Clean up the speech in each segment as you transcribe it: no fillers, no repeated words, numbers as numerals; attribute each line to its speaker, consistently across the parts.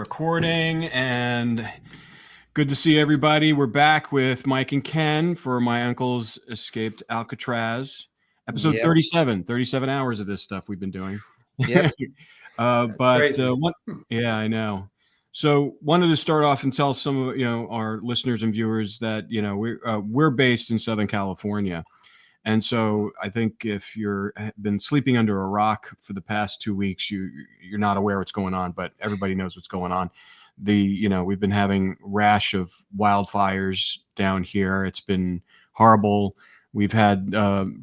Speaker 1: recording, and good to see everybody. We're back with Mike and Ken for My Uncle's Escaped Alcatraz, episode 37 hours of this stuff we've been doing.
Speaker 2: Yep.
Speaker 1: Yeah, I know. So wanted to start off and tell some of our listeners and viewers that we're based in Southern California. And so I think if you're been sleeping under a rock for the past 2 weeks, you're not aware what's going on, but everybody knows what's going on. We've been having rash of wildfires down here. It's been horrible. We've had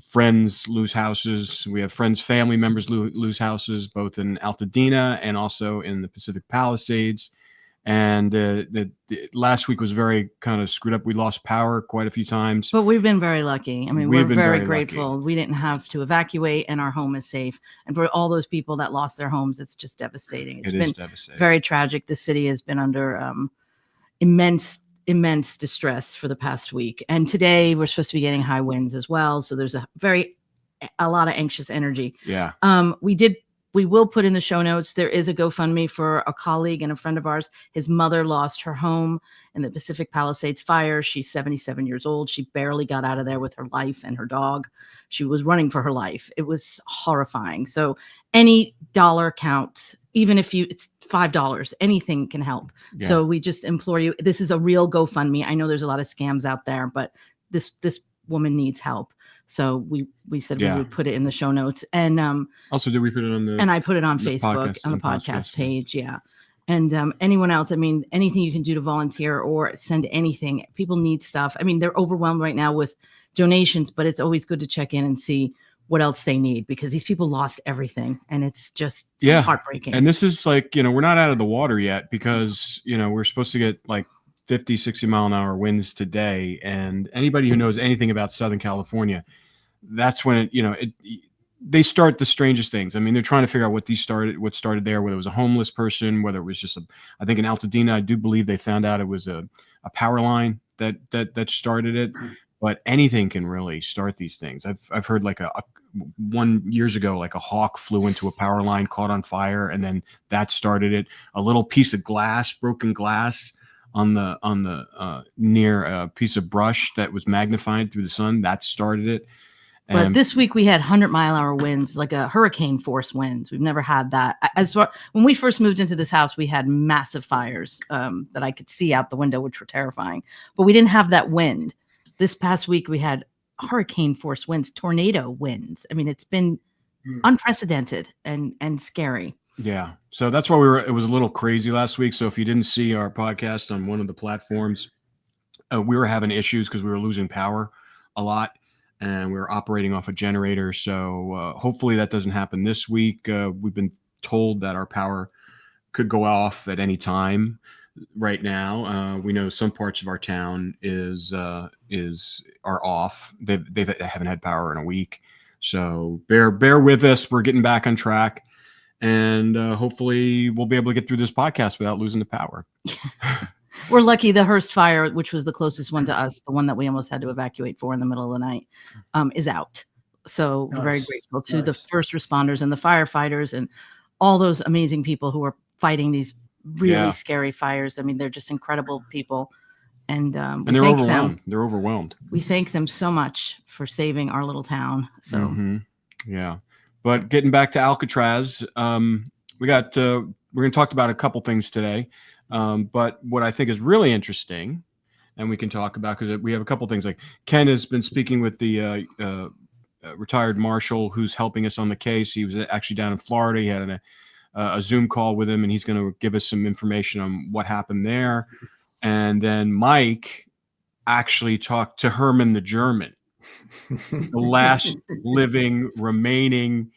Speaker 1: friends lose houses. We have friends, family members lose houses, both in Altadena and also in the Pacific Palisades. And the last week was very kind of screwed up. We lost power quite a few times.
Speaker 3: But we've been very lucky. I mean, we're very grateful. We didn't have to evacuate and our home is safe. And for all those people that lost their homes, it's just devastating. It's been devastating. Very tragic. The city has been under immense distress for the past week. And today we're supposed to be getting high winds as well. So there's a lot of anxious energy.
Speaker 1: Yeah.
Speaker 3: We will put in the show notes. There is a GoFundMe for a colleague and a friend of ours. His mother lost her home in the Pacific Palisades fire. She's 77 years old. She barely got out of there with her life and her dog. She was running for her life. It was horrifying. So any dollar counts, even if it's $5, anything can help. Yeah. So we just implore you. This is a real GoFundMe. I know there's a lot of scams out there, but this woman needs help. So we said we would put it in the show notes. And
Speaker 1: also, did we put it on the?
Speaker 3: And I put it on Facebook on the podcast page. Yeah. And anyone else, I mean, anything you can do to volunteer or send anything. People need stuff. I mean, they're overwhelmed right now with donations, but it's always good to check in and see what else they need, because these people lost everything and it's just heartbreaking.
Speaker 1: And this is like, we're not out of the water yet, because, we're supposed to get like 50, 60 mile an hour winds today. And anybody who knows anything about Southern California, that's when they start the strangest things. I mean, they're trying to figure out what started there, whether it was a homeless person, whether it was just I think in Altadena, I do believe they found out it was a power line that started it. But anything can really start these things. I've heard like years ago, like a hawk flew into a power line, caught on fire, and then that started it. A little piece of broken glass on the near a piece of brush that was magnified through the sun, that started it.
Speaker 3: But this week we had 100-mile-an-hour winds, like a hurricane force winds. We've never had that. When we first moved into this house, we had massive fires that I could see out the window, which were terrifying. But we didn't have that wind. This past week we had hurricane force winds, tornado winds. I mean, it's been unprecedented and scary.
Speaker 1: Yeah. So that's why it was a little crazy last week. So if you didn't see our podcast on one of the platforms, we were having issues because we were losing power a lot and we were operating off a generator. So hopefully that doesn't happen this week. We've been told that our power could go off at any time right now. We know some parts of our town are off. They haven't had power in a week. So bear with us. We're getting back on track. And hopefully we'll be able to get through this podcast without losing the power.
Speaker 3: We're lucky the Hearst fire, which was the closest one to us, the one that we almost had to evacuate for in the middle of the night, is out. So we're very grateful to the first responders and the firefighters and all those amazing people who are fighting these really scary fires. I mean, they're just incredible people. And
Speaker 1: they're overwhelmed. They're overwhelmed.
Speaker 3: We thank them so much for saving our little town. So
Speaker 1: yeah. But getting back to Alcatraz, we're going to talk about a couple things today. But what I think is really interesting, and we can talk about, because we have a couple things, like Ken has been speaking with the retired marshal who's helping us on the case. He was actually down in Florida. He had a Zoom call with him, and he's going to give us some information on what happened there. And then Mike actually talked to Herman the German, the last remaining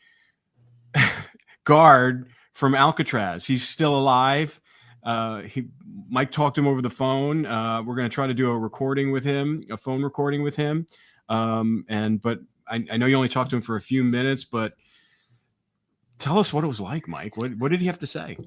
Speaker 1: guard from Alcatraz. He's still alive. Mike talked to him over the phone. We're going to try to do a phone recording with him. But I know you only talked to him for a few minutes, but tell us what it was like, Mike. What did he have to say?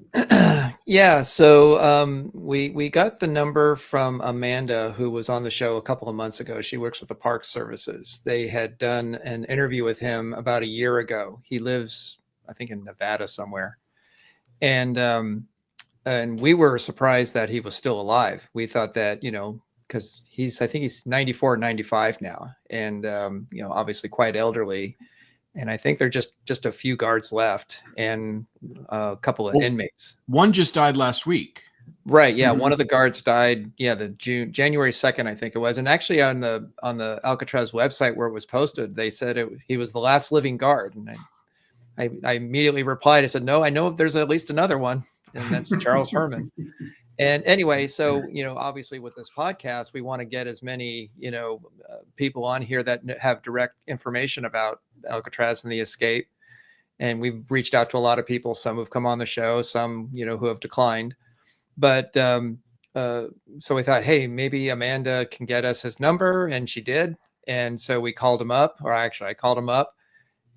Speaker 2: Yeah. So we got the number from Amanda, who was on the show a couple of months ago. She works with the Park Services. They had done an interview with him about a year ago. He lives, I think, in Nevada somewhere. And and we were surprised that he was still alive. We thought that, because I think he's 94, 95 now, and obviously quite elderly. And I think there are just a few guards left and a couple of inmates.
Speaker 1: One just died last week.
Speaker 2: Right. Yeah. One of the guards died. Yeah. January 2nd, I think it was. And actually on the Alcatraz website where it was posted, they said he was the last living guard. And I immediately replied. I said, no, I know if there's at least another one, and that's Charles Herman. And anyway, so, obviously with this podcast, we want to get as many, people on here that have direct information about Alcatraz and the escape. And we've reached out to a lot of people, some who've come on the show, some, who have declined. But so we thought, hey, maybe Amanda can get us his number, and she did. And so we called him up, or actually I called him up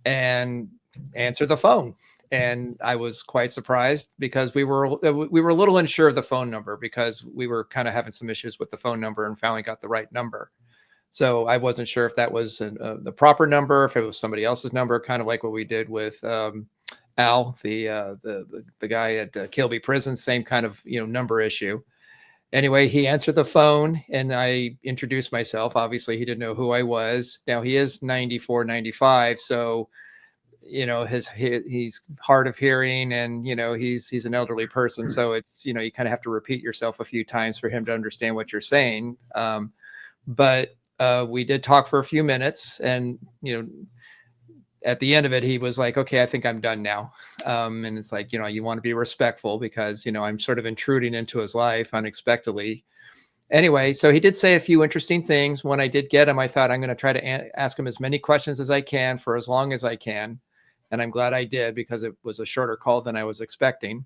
Speaker 2: and answered the phone. And I was quite surprised because we were a little unsure of the phone number, because we were kind of having some issues with the phone number and finally got the right number. So I wasn't sure if that was the proper number, if it was somebody else's number, kind of like what we did with Al, the guy at Kilby Prison, same kind of number issue. Anyway, he answered the phone and I introduced myself. Obviously, he didn't know who I was. Now he is 94, 95, so he's hard of hearing, and he's an elderly person, so it's you kind of have to repeat yourself a few times for him to understand what you're saying. But we did talk for a few minutes, and at the end of it, he was like, okay, I think I'm done now. And it's like, you want to be respectful, because, I'm sort of intruding into his life unexpectedly. Anyway, so he did say a few interesting things. When I did get him, I thought I'm going to try to ask him as many questions as I can for as long as I can. And I'm glad I did, because it was a shorter call than I was expecting.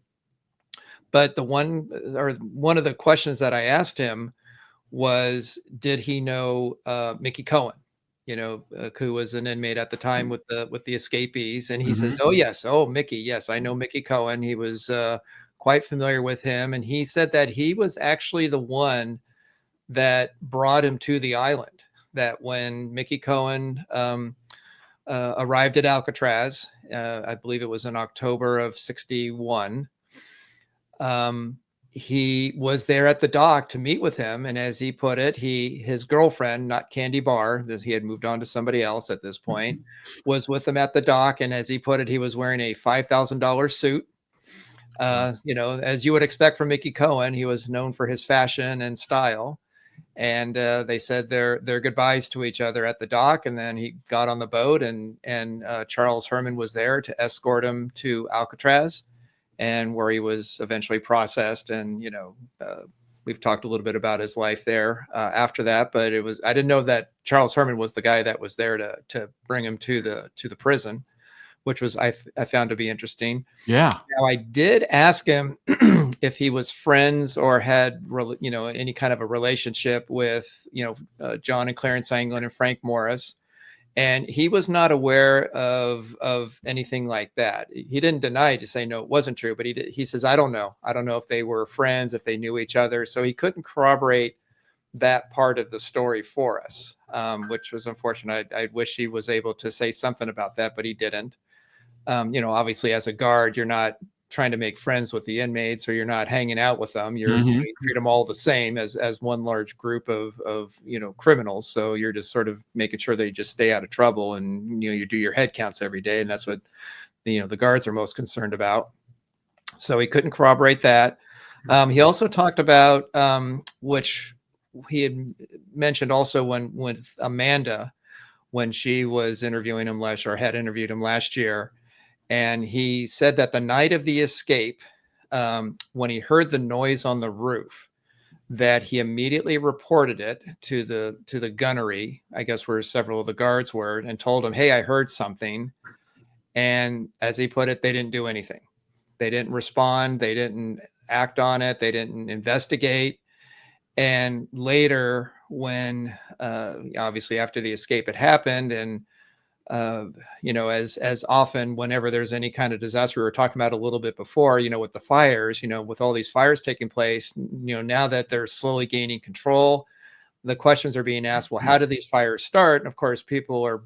Speaker 2: But one of the questions that I asked him was, did he know Mickey Cohen? Who was an inmate at the time with the escapees. And he says, oh, yes. Oh, Mickey. Yes, I know Mickey Cohen. He was quite familiar with him. And he said that he was actually the one that brought him to the island, that when Mickey Cohen arrived at Alcatraz, I believe it was in October of 61, he was there at the dock to meet with him. And as he put it, his girlfriend, not Candy Barr, because he had moved on to somebody else at this point, was with him at the dock. And as he put it, he was wearing a $5,000 suit. As you would expect from Mickey Cohen, he was known for his fashion and style. And they said their goodbyes to each other at the dock. And then he got on the boat, and Charles Herman was there to escort him to Alcatraz, and where he was eventually processed. And, we've talked a little bit about his life there after that, but I didn't know that Charles Herman was the guy that was there to bring him to the prison, which was, I found to be interesting.
Speaker 1: Yeah.
Speaker 2: Now I did ask him if he was friends or had, any kind of a relationship with, John and Clarence Anglin and Frank Morris. And he was not aware of anything like that. He didn't deny to say, no, it wasn't true, but he says, I don't know. I don't know if they were friends, if they knew each other. So he couldn't corroborate that part of the story for us, which was unfortunate. I wish he was able to say something about that, but he didn't. Obviously as a guard, you're not trying to make friends with the inmates, or you're not hanging out with them. You treat them all the same as one large group of criminals. So you're just sort of making sure they just stay out of trouble, and you do your head counts every day, and that's what the guards are most concerned about. So he couldn't corroborate that. He also talked about which he had mentioned also with Amanda, when she was interviewing him had interviewed him last year. And he said that the night of the escape, when he heard the noise on the roof, that he immediately reported it to the gunnery, I guess where several of the guards were, and told him, hey, I heard something. And as he put it, they didn't do anything. They didn't respond. They didn't act on it. They didn't investigate. And later, when obviously after the escape had happened, and as often whenever there's any kind of disaster, we were talking about a little bit before, with the fires, with all these fires taking place, now that they're slowly gaining control, the questions are being asked, well, how did these fires start? And of course, people are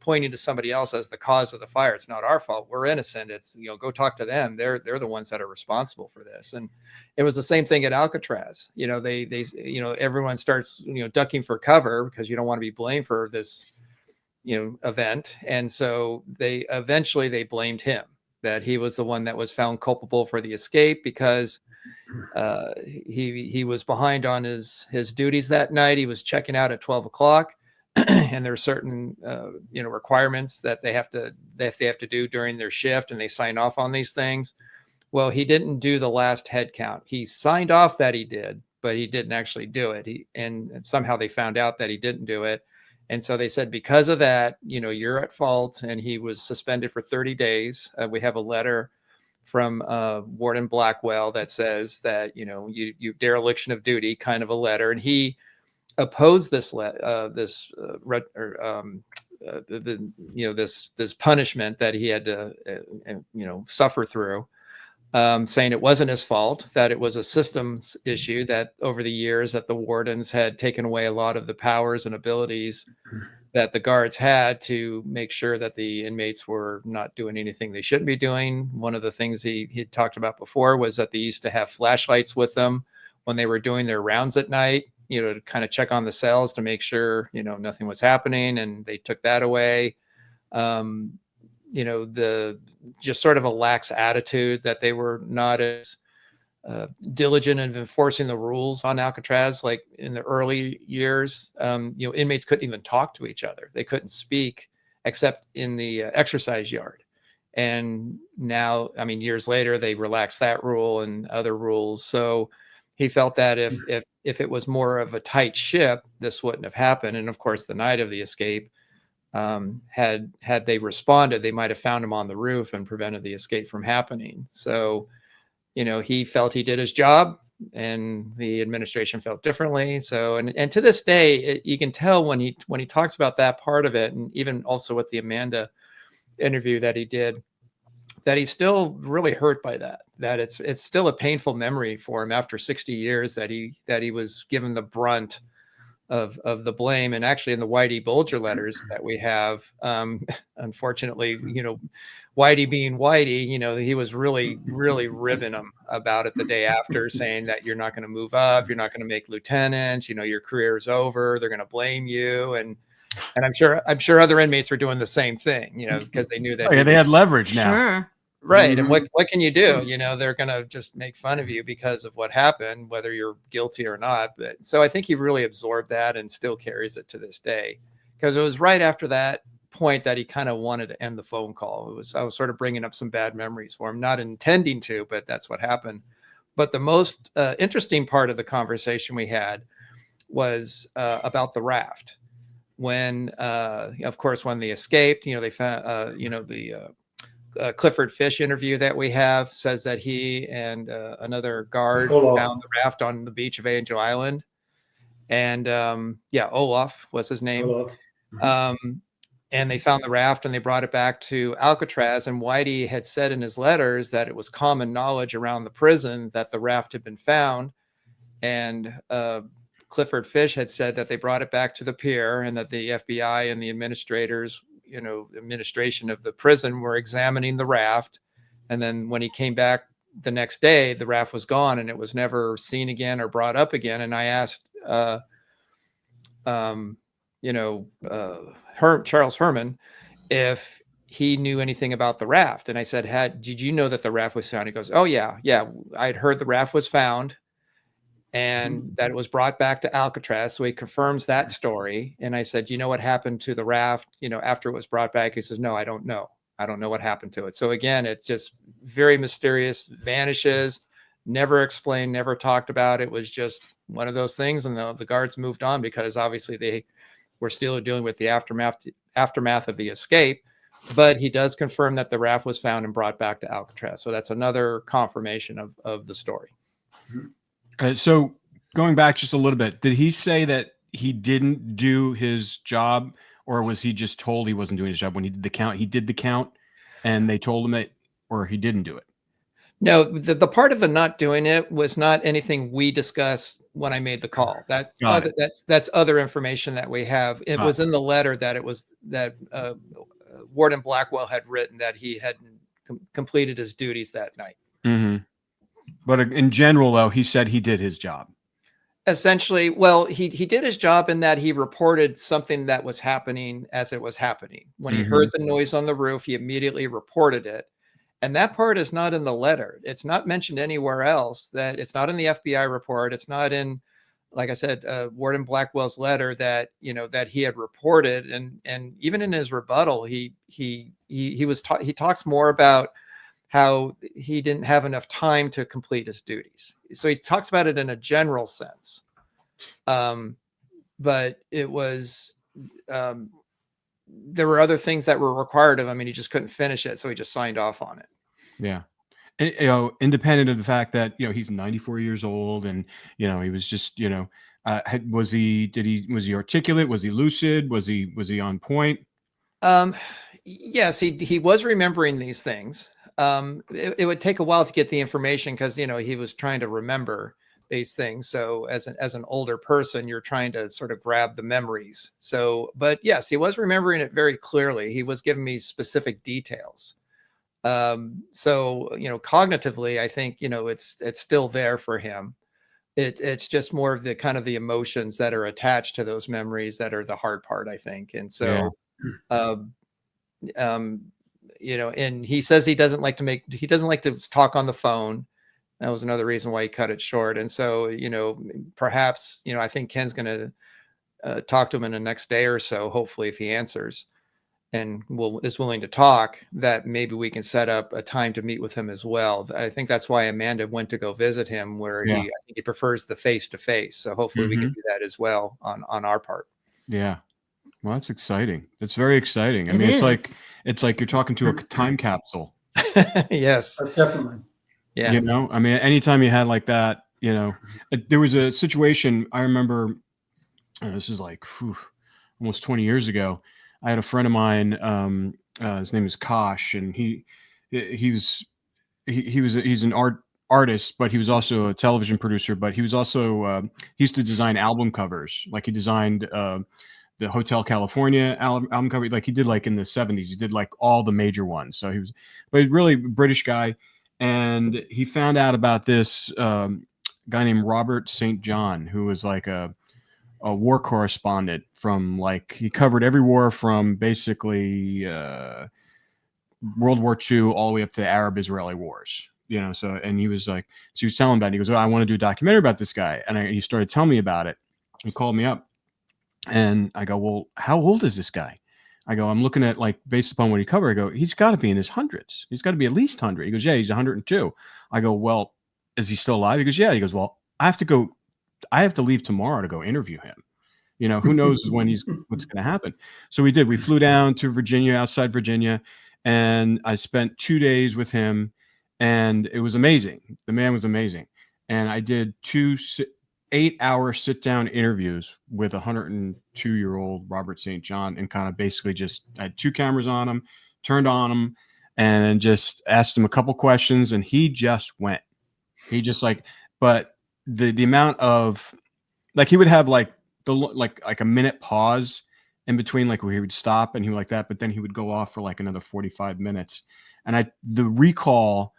Speaker 2: pointing to somebody else as the cause of the fire. It's not our fault. We're innocent. It's, go talk to them. They're the ones that are responsible for this. And it was the same thing at Alcatraz. They everyone starts, ducking for cover because you don't want to be blamed for this, event. And so they eventually blamed him, that he was the one that was found culpable for the escape because he was behind on his duties that night. He was checking out at 12 o'clock. And there are certain requirements that they have to do during their shift, and they sign off on these things. Well, he didn't do the last head count. He signed off that he did, but he didn't actually do it. And somehow they found out that he didn't do it. And so they said, because of that, you're at fault. And he was suspended for 30 days. We have a letter from Warden Blackwell that says that, you dereliction of duty, kind of a letter. And he opposed this this punishment that he had to suffer through, saying it wasn't his fault, that it was a systems issue, that over the years that the wardens had taken away a lot of the powers and abilities that the guards had to make sure that the inmates were not doing anything they shouldn't be doing. One of the things he talked about before was that they used to have flashlights with them when they were doing their rounds at night, to kind of check on the cells to make sure, nothing was happening. And they took that away. The just sort of a lax attitude, that they were not as diligent in enforcing the rules on Alcatraz. Like in the early years, inmates couldn't even talk to each other. They couldn't speak except in the exercise yard. And now, years later, they relaxed that rule and other rules. So he felt that if it was more of a tight ship, this wouldn't have happened. And of course, the night of the escape, had they responded, they might have found him on the roof and prevented the escape from happening. So, he felt he did his job, and the administration felt differently. So, and to this day, you can tell when he talks about that part of it, and even also with the Amanda interview that he did, that he's still really hurt by that it's still a painful memory for him after 60 years that he was given the brunt of the blame. And actually in the Whitey Bulger letters that we have, unfortunately, Whitey being Whitey, he was really, really ribbing him about it the day after, saying that you're not going to move up, you're not going to make lieutenant, your career is over, they're going to blame you. And I'm sure other inmates were doing the same thing, because they knew that
Speaker 1: they had leverage now.
Speaker 3: Sure.
Speaker 2: Right. And what can you do? They're going to just make fun of you because of what happened, whether you're guilty or not. But so I think he really absorbed that and still carries it to this day, because it was right after that point that he kind of wanted to end the phone call. I was sort of bringing up some bad memories for him, not intending to, but that's what happened. But the most interesting part of the conversation we had was about the raft. When, of course, when they escaped, they found, Clifford Fish interview that we have says that he and another guard found the raft on the beach of Angel Island. And Olaf was his name. And they found the raft and they brought it back to Alcatraz. And Whitey had said in his letters that it was common knowledge around the prison that the raft had been found. And Clifford Fish had said that they brought it back to the pier, and that the FBI and the administrators, administration of the prison, were examining the raft. And then when he came back the next day, the raft was gone and it was never seen again or brought up again. And I asked, Charles Herman if he knew anything about the raft. And I said, did you know that the raft was found? He goes, oh yeah. I'd heard the raft was found and that it was brought back to Alcatraz. So he confirms that story. And I said, you know what happened to the raft, after it was brought back? He says, no, I don't know. I don't know what happened to it. So again, it's just very mysterious, vanishes, never explained, never talked about. It was just one of those things. And the guards moved on because obviously they were still dealing with the aftermath of the escape. But he does confirm that the raft was found and brought back to Alcatraz. So that's another confirmation of the story.
Speaker 1: So going back just a little bit, did he say that he didn't do his job, or was he just told he wasn't doing his job when he did the count? He did the count and they told him it, or he didn't do it?
Speaker 2: No, the part of the not doing it was not anything we discussed when I made the call. That's
Speaker 1: Got
Speaker 2: other, that's other information that we have. It was in the letter that it was that Warden Blackwell had written that he hadn't completed his duties that night.
Speaker 1: Mm-hmm. But in general, though, he said he did his job.
Speaker 2: Essentially, well, he did his job in that he reported something that was happening as it was happening. When he heard the noise on the roof, he immediately reported it. And that part is not in the letter. It's not mentioned anywhere else. That it's not in the FBI report. It's not in, like I said, Warden Blackwell's letter that, you know, that he had reported. And even in his rebuttal, he talks more about how he didn't have enough time to complete his duties. So he talks about it in a general sense. But it was, there were other things that were required of him and he just couldn't finish it. So he just signed off on it.
Speaker 1: Yeah. And, you know, independent of the fact that, you know, he's 94 years old and, you know, he was just, you know, was he articulate? Was he lucid? Was he on point?
Speaker 2: Yes, he was remembering these things. It would take a while to get the information because, you know, he was trying to remember these things. So as an older person, you're trying to sort of grab the memories. So, but yes, he was remembering it very clearly. He was giving me specific details. So, you know, cognitively, I think, you know, it's still there for him. It's just more of the kind of the emotions that are attached to those memories that are the hard part, I think. And so, you know, and he says he doesn't like to talk on the phone. That was another reason why he cut it short. And so, you know, perhaps, you know, I think Ken's going to talk to him in the next day or so, hopefully, if he answers and is willing to talk, that maybe we can set up a time to meet with him as well. I think that's why Amanda went to go visit him, where I think he prefers the face-to-face. So hopefully we can do that as well on our part.
Speaker 1: Yeah. Well, that's exciting. It's very exciting. I mean, it's like you're talking to a time capsule.
Speaker 2: Yes.
Speaker 4: That's definitely.
Speaker 2: Yeah.
Speaker 1: You know, I mean, anytime you had like that, you know, there was a situation I remember, this is like almost 20 years ago. I had a friend of mine, his name is Kosh, and he's an artist, but he was also a television producer, but he was also, he used to design album covers. Like he designed, the Hotel California album cover, like he did like in the 70s. He did like all the major ones. So he's really a British guy. And he found out about this guy named Robert St. John, who was like a war correspondent from, like, he covered every war from basically World War II all the way up to the Arab-Israeli wars. You know, so, and he was like, so he was telling about it. He goes, oh, I want to do a documentary about this guy. And he started telling me about it. He called me up. And I go, well, how old is this guy? I go, I'm looking at, like, based upon what he covered, I go, he's got to be in his hundreds. He's got to be at least 100. He goes, yeah, he's 102. I go, well, is he still alive? He goes, yeah. He goes, well, I have to leave tomorrow to go interview him. You know, who knows what's going to happen. So we did. We flew down to Virginia, outside Virginia, and I spent 2 days with him, and it was amazing. The man was amazing. And I did 2 8-hour sit-down interviews with 102-year-old Robert St. John, and kind of basically just, I had 2 cameras on him, turned on him, and just asked him a couple questions, and he just went. He just, like, but the amount of, like, he would have like a minute pause in between, like, where he would stop and he would like that, but then he would go off for like another 45 minutes. And the recall,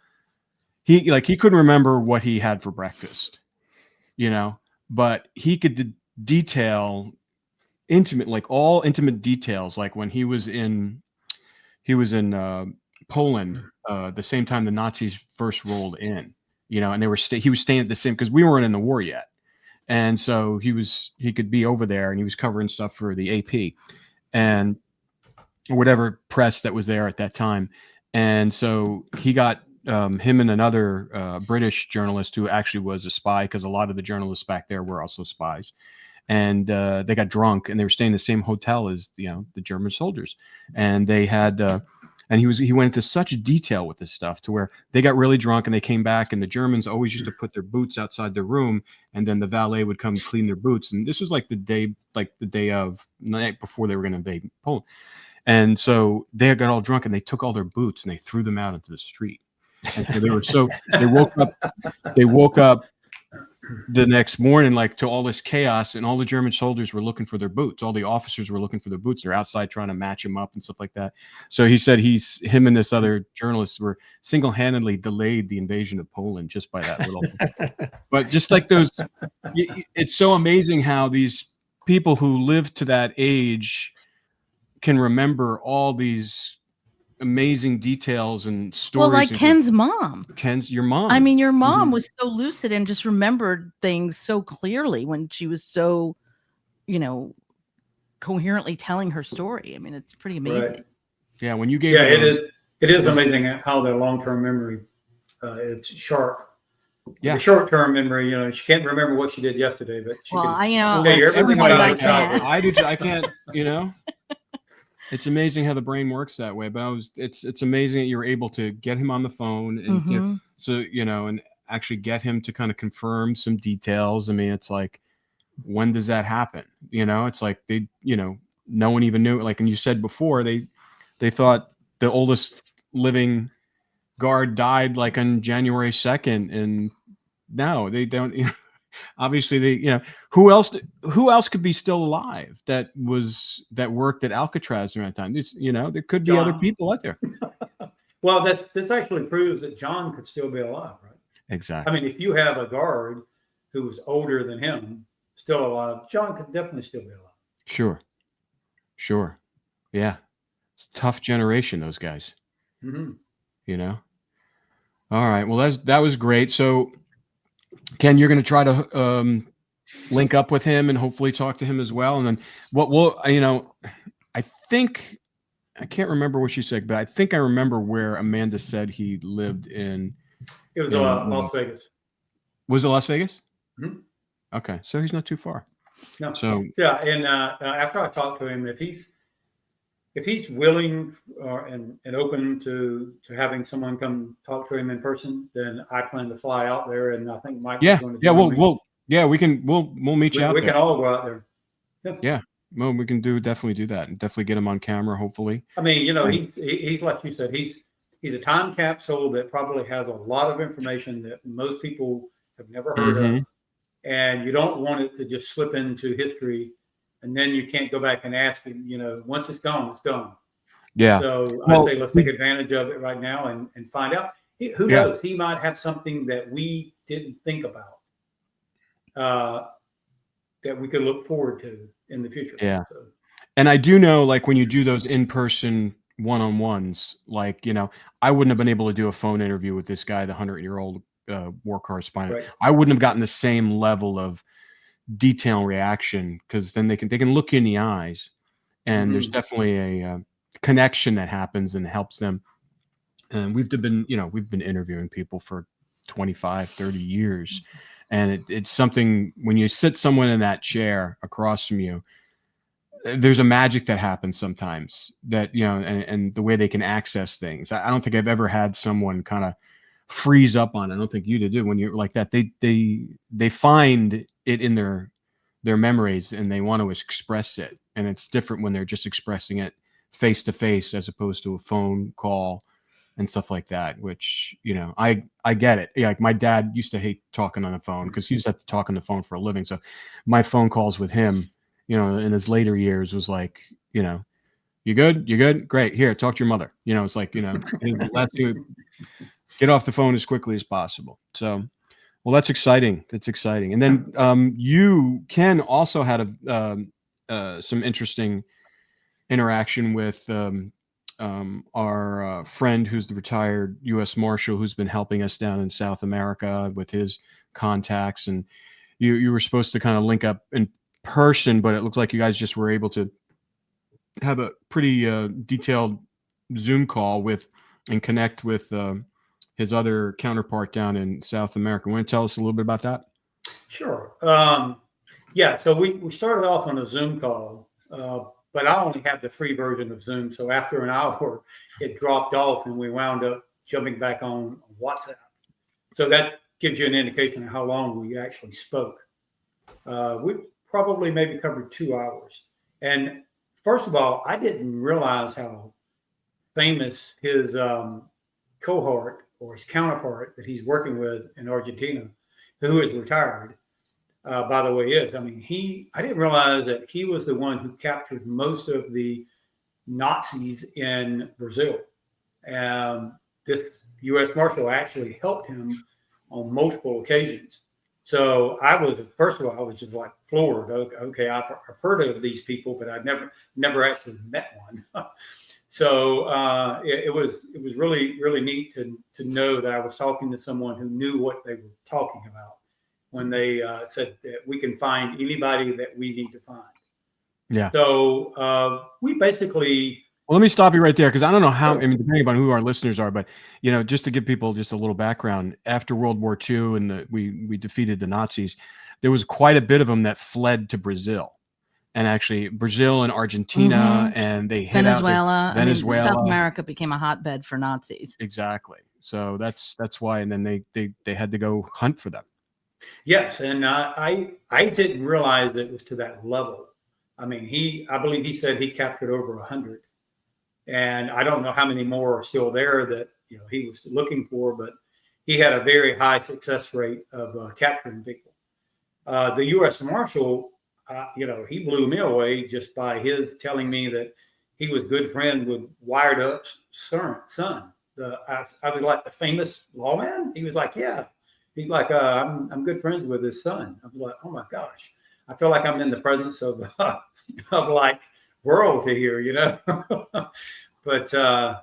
Speaker 1: he couldn't remember what he had for breakfast, you know, but he could detail all intimate details. Like when he was in Poland, the same time the Nazis first rolled in, you know, and he was staying at the same, because we weren't in the war yet. And so he could be over there, and he was covering stuff for the AP and whatever press that was there at that time. And so he got him and another British journalist who actually was a spy, because a lot of the journalists back there were also spies. And they got drunk, and they were staying in the same hotel as, you know, the German soldiers. And they had, and he went into such detail with this stuff to where they got really drunk, and they came back, and the Germans always used to put their boots outside their room, and then the valet would come clean their boots. And this was like the night before they were going to invade Poland. And so they got all drunk, and they took all their boots and they threw them out into the street. And so they woke up the next morning, like to all this chaos, and all the German soldiers were looking for their boots. All the officers were looking for their boots. They're outside trying to match them up and stuff like that. So he said him and this other journalist were single-handedly delayed the invasion of Poland just by that little. But just like those, it's so amazing how these people who lived to that age can remember all these amazing details and stories.
Speaker 3: Well, like Ken's mom.
Speaker 1: Your mom.
Speaker 3: I mean, your mom was so lucid and just remembered things so clearly when she was so, coherently telling her story. I mean, it's pretty amazing.
Speaker 4: Right.
Speaker 1: Yeah, when you gave
Speaker 4: it is amazing how their long-term memory it's sharp.
Speaker 1: Yeah,
Speaker 4: the short-term memory, she can't remember what she did yesterday, but she
Speaker 3: everyone
Speaker 4: I
Speaker 1: can't, It's amazing how the brain works that way. But it's amazing that you were able to get him on the phone and and actually get him to kind of confirm some details. I mean, it's like, when does that happen? It's like they, no one even knew. Like, and you said before, they thought the oldest living guard died like on January 2nd, and no, they don't. Obviously, they, who else could be still alive that worked at Alcatraz during that time? There could be other people out there.
Speaker 4: Well, this actually proves that John could still be alive, right?
Speaker 1: Exactly.
Speaker 4: I mean, if you have a guard who was older than him still alive, John could definitely still be alive.
Speaker 1: Sure. Yeah. It's a tough generation, those guys. All right. Well, that was great. So, Ken, you're going to try to link up with him and hopefully talk to him as well. And then I think, I can't remember what she said, but I think I remember where Amanda said he lived in.
Speaker 4: It was Las Vegas.
Speaker 1: Was it Las Vegas?
Speaker 4: Mm-hmm.
Speaker 1: Okay. So he's not too far.
Speaker 4: No.
Speaker 1: So
Speaker 4: yeah. And after I talked to him, if he's willing and open to having someone come talk to him in person, then I plan to fly out there, and I think Mike is going to join me.
Speaker 1: We'll meet you out there.
Speaker 4: We can all go out there.
Speaker 1: Yeah. Well, we can definitely do that, and definitely get him on camera, hopefully.
Speaker 4: I mean, he's like you said, he's a time capsule that probably has a lot of information that most people have never heard of, and you don't want it to just slip into history. And then you can't go back and ask him, once it's gone, it's gone.
Speaker 1: Yeah.
Speaker 4: So I say, let's take advantage of it right now and find out. Who knows? He might have something that we didn't think about that we could look forward to in the future.
Speaker 1: Yeah. So. And I do know, like, when you do those in-person one-on-ones, like, I wouldn't have been able to do a phone interview with this guy, the 100-year-old war correspondent. Right. I wouldn't have gotten the same level of detail and reaction, because then they can look you in the eyes, and there's definitely a connection that happens and helps them. And we've been interviewing people for 25, 30 years, and it's something, when you sit someone in that chair across from you, there's a magic that happens sometimes, that and the way they can access things. I don't think I've ever had someone kind of freeze up on it. I don't think you did when you're like that. They find it in their memories, and they want to express it, and it's different when they're just expressing it face to face as opposed to a phone call and stuff like that, which I get it. Like, my dad used to hate talking on the phone because he used to have to talk on the phone for a living. So my phone calls with him, in his later years, was like, you good, great, here, talk to your mother. It's like, let's get off the phone as quickly as possible. So, well, that's exciting. And then you, Ken, also had some interesting interaction with our friend who's the retired U.S. Marshal, who's been helping us down in South America with his contacts. And you were supposed to kind of link up in person, but it looked like you guys just were able to have a pretty detailed Zoom call and connect with his other counterpart down in South America. Want to tell us a little bit about that?
Speaker 4: Sure. Yeah. So we started off on a Zoom call, but I only have the free version of Zoom. So after an hour, it dropped off, and we wound up jumping back on WhatsApp. So that gives you an indication of how long we actually spoke. We probably maybe covered 2 hours. And first of all, I didn't realize how famous his cohort, or his counterpart that he's working with in Argentina, who is retired, by the way, is. I mean, I didn't realize that he was the one who captured most of the Nazis in Brazil. This U.S. Marshal actually helped him on multiple occasions. So first of all, I was just like floored. Okay, I've heard of these people, but I've never actually met one. So it was really, really neat to know that I was talking to someone who knew what they were talking about when they said that we can find anybody that we need to find.
Speaker 1: Yeah.
Speaker 4: So we basically.
Speaker 1: Well, let me stop you right there, because I don't know how, I mean, depending on who our listeners are, but, just to give people just a little background, after World War II and we defeated the Nazis, there was quite a bit of them that fled to Brazil, and actually Brazil and Argentina, and they hit
Speaker 3: Venezuela.
Speaker 1: out Venezuela.
Speaker 3: South America became a hotbed for Nazis.
Speaker 1: Exactly. So that's why, and then they had to go hunt for them.
Speaker 4: Yes, and I didn't realize it was to that level. I mean, I believe he said he captured over 100. And I don't know how many more are still there that he was looking for, but he had a very high success rate of capturing people. The U.S. Marshal, he blew me away just by his telling me that he was good friends with Wired Up's son. I was like, the famous lawman. He was like, yeah. He's like, I'm good friends with his son. I was like, oh my gosh, I feel like I'm in the presence of like royalty here, But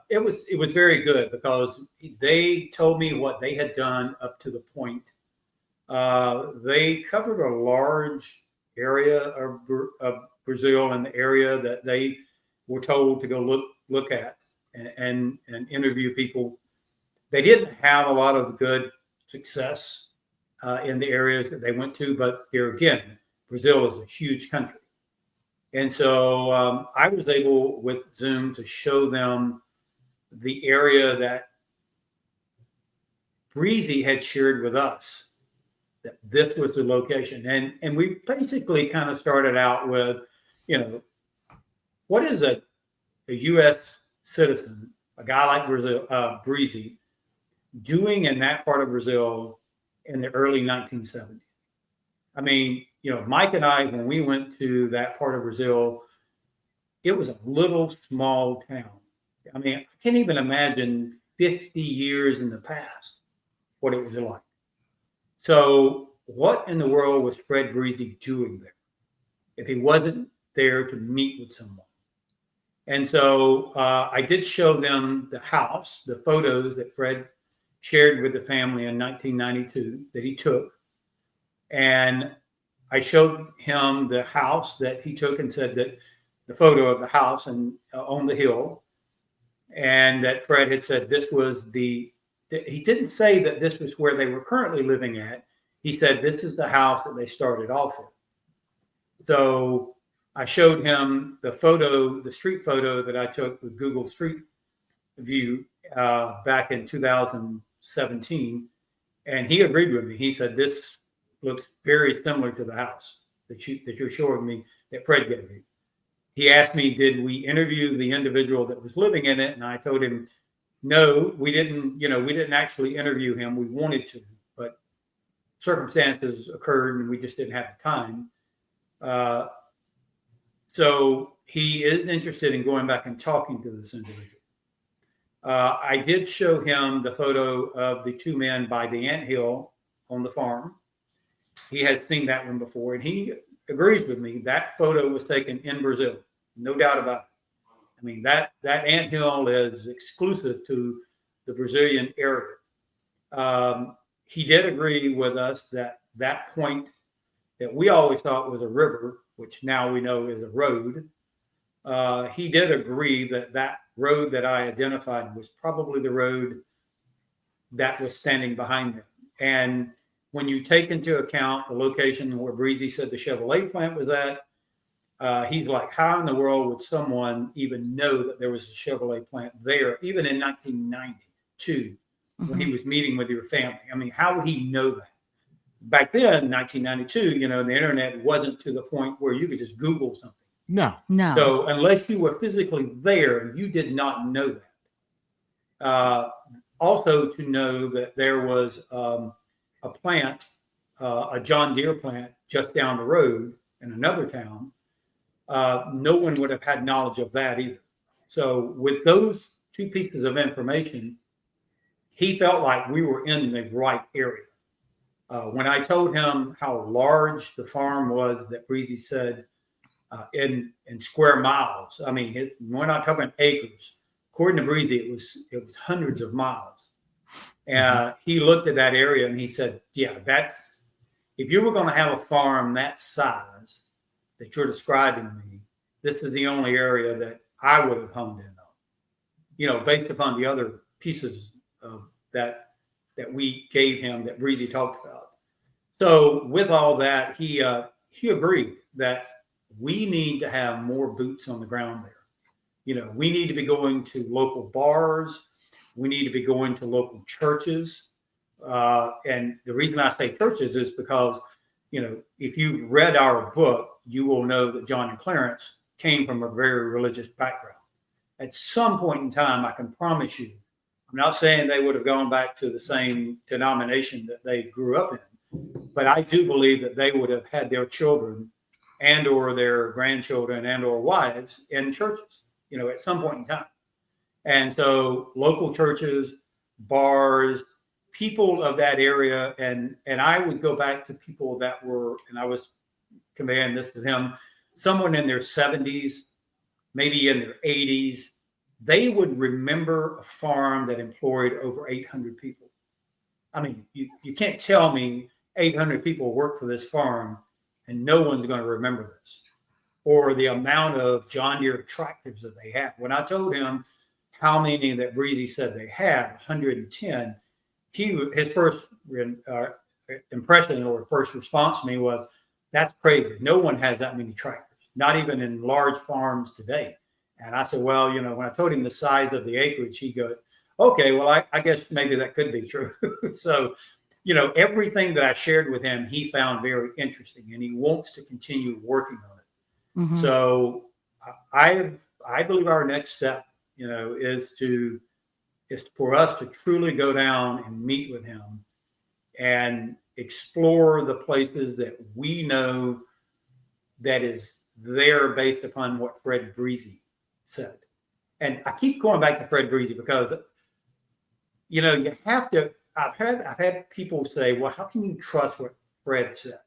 Speaker 4: it was very good, because they told me what they had done up to the point. They covered a large area of Brazil, and the area that they were told to go look at and interview people. They didn't have a lot of good success in the areas that they went to, but there again, Brazil is a huge country. And so I was able with Zoom to show them the area that Breezy had shared with us, that this was the location. And we basically kind of started out with, what is a U.S. citizen, a guy like Breezy, doing in that part of Brazil in the early 1970s? I mean, Mike and I, when we went to that part of Brazil, it was a little small town. I mean, I can't even imagine 50 years in the past what it was like. So what in the world was Fred Breezy doing there if he wasn't there to meet with someone? And so I did show them the house, the photos that Fred shared with the family in 1992 that he took. And I showed him the house that he took and said that the photo of the house and on the hill, and that Fred had said this was he didn't say that this was where they were currently living at. He said this is the house that they started off with. So I showed him the street photo that I took with Google Street View back in 2017, and he agreed with me. He said this looks very similar to the house that you're showing me that Fred gave me. He asked me, did we interview the individual that was living in it? And I told him, no, we didn't. We didn't actually interview him. We wanted to, but circumstances occurred and we just didn't have the time. So he is interested in going back and talking to this individual. I did show him the photo of the two men by the anthill on the farm. He has seen that one before, and he agrees with me. That photo was taken in Brazil, no doubt about it. I mean, that anthill is exclusive to the Brazilian area. He did agree with us that point that we always thought was a river, which now we know is a road. He did agree that road that I identified was probably the road that was standing behind them. And when you take into account the location where Breezy said the Chevrolet plant was at, he's like, how in the world would someone even know that there was a Chevrolet plant there, even in 1992, when he was meeting with your family? I mean, how would he know that? Back then, 1992, the internet wasn't to the point where you could just Google something.
Speaker 1: No.
Speaker 4: So unless you were physically there, you did not know that. Also to know that there was a plant a John Deere plant just down the road in another town, no one would have had knowledge of that either. So with those two pieces of information, he felt like we were in the right area. When I told him how large the farm was that Breezy said in square miles, I mean, we're not talking acres. According to Breezy, it was hundreds of miles. And he looked at that area and he said, yeah, if you were going to have a farm that size that you're describing to me, this is the only area that I would have honed in on, based upon the other pieces of that we gave him that Breezy talked about. So with all that, he agreed that we need to have more boots on the ground there. We need to be going to local bars. We need to be going to local churches. And the reason I say churches is because, if you read our book, you will know that John and Clarance came from a very religious background. At some point in time, I can promise you, I'm not saying they would have gone back to the same denomination that they grew up in, but I do believe that they would have had their children and or their grandchildren and or wives in churches, at some point in time. And so local churches, bars, people of that area, and I would go back to people that were, and I was conveying this to him, someone in their 70s, maybe in their 80s, they would remember a farm that employed over 800 people. I mean, you can't tell me 800 people work for this farm and no one's going to remember this, or the amount of John Deere tractors that they had. When I told him how many that Breezy said they had, 110, his first impression or first response to me was, that's crazy. No one has that many tractors, not even in large farms today. And I said, well, when I told him the size of the acreage, he goes, okay, well, I guess maybe that could be true. So, everything that I shared with him, he found very interesting and he wants to continue working on it. Mm-hmm. So I believe our next step, is for us to truly go down and meet with him and explore the places that we know that is there based upon what Fred Breezy said. And I keep going back to Fred Breezy because, you have to, I've had people say, well, how can you trust what Fred said?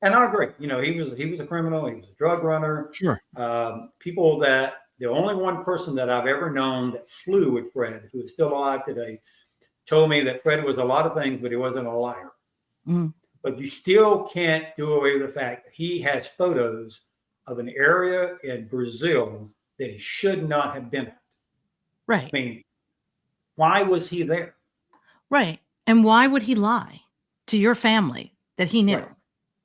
Speaker 4: And I agree. He was a criminal. He was a drug runner.
Speaker 1: Sure.
Speaker 4: The only one person that I've ever known that flew with Fred, who is still alive today, told me that Fred was a lot of things, but he wasn't a liar. Mm. But you still can't do away with the fact that he has photos of an area in Brazil that he should not have been at.
Speaker 3: Right.
Speaker 4: I mean, why was he there?
Speaker 3: Right. And why would he lie to your family that he knew? Right.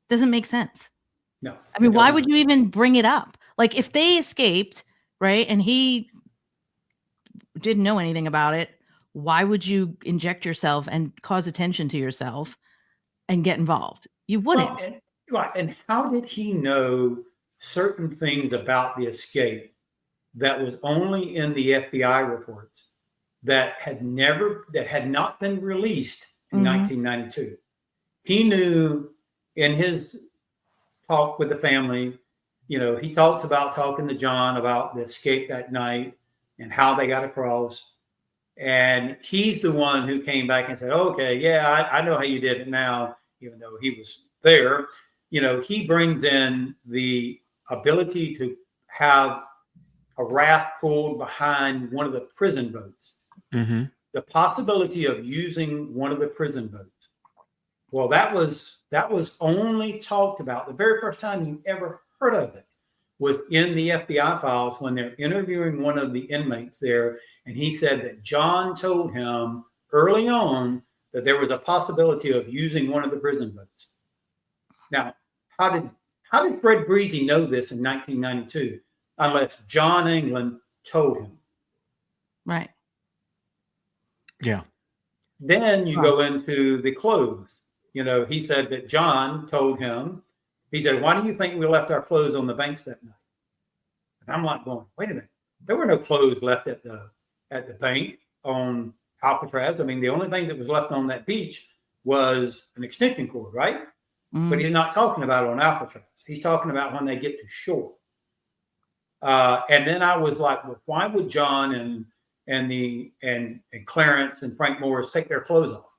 Speaker 3: Doesn't make sense.
Speaker 4: No.
Speaker 3: I mean, why would you even bring it up? Like if they escaped, right, and he didn't know anything about it, why would you inject yourself and cause attention to yourself and get involved? You wouldn't.
Speaker 4: Right. And how did he know certain things about the escape that was only in the FBI reports that had not been released in 1992? He knew in his talk with the family, he talked about talking to John about the escape that night and how they got across. And he's the one who came back and said, okay, yeah, I know how you did it now, even though he was there. He brings in the ability to have a raft pulled behind one of the prison boats. Mm-hmm. The possibility of using one of the prison boats. Well, that was only talked about. The very first time you ever heard of it was in the FBI files when they're interviewing one of the inmates there. And he said that John told him early on that there was a possibility of using one of the prison boats. Now, how did Fred Breezy know this in 1992 unless John England told him?
Speaker 3: Right.
Speaker 1: Yeah.
Speaker 4: Then you go into the clothes. He said that John told him, he said, why do you think we left our clothes on the banks that night? And I'm like going, wait a minute. There were no clothes left at the bank on Alcatraz. I mean, the only thing that was left on that beach was an extension cord, right? But he's not talking about it on Alcatraz. He's talking about when they get to shore. And then I was like, well, why would John and Clarence and Frank Morris take their clothes off?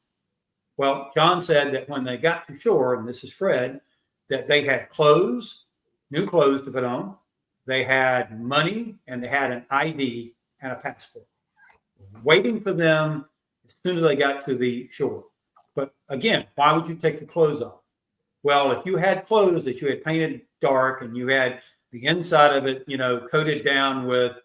Speaker 4: Well, John said that when they got to shore, and this is Fred, that they had clothes, new clothes to put on. They had money, and they had an ID and a passport waiting for them as soon as they got to the shore. But again, why would you take the clothes off? Well, if you had clothes that you had painted dark and you had the inside of it, coated down with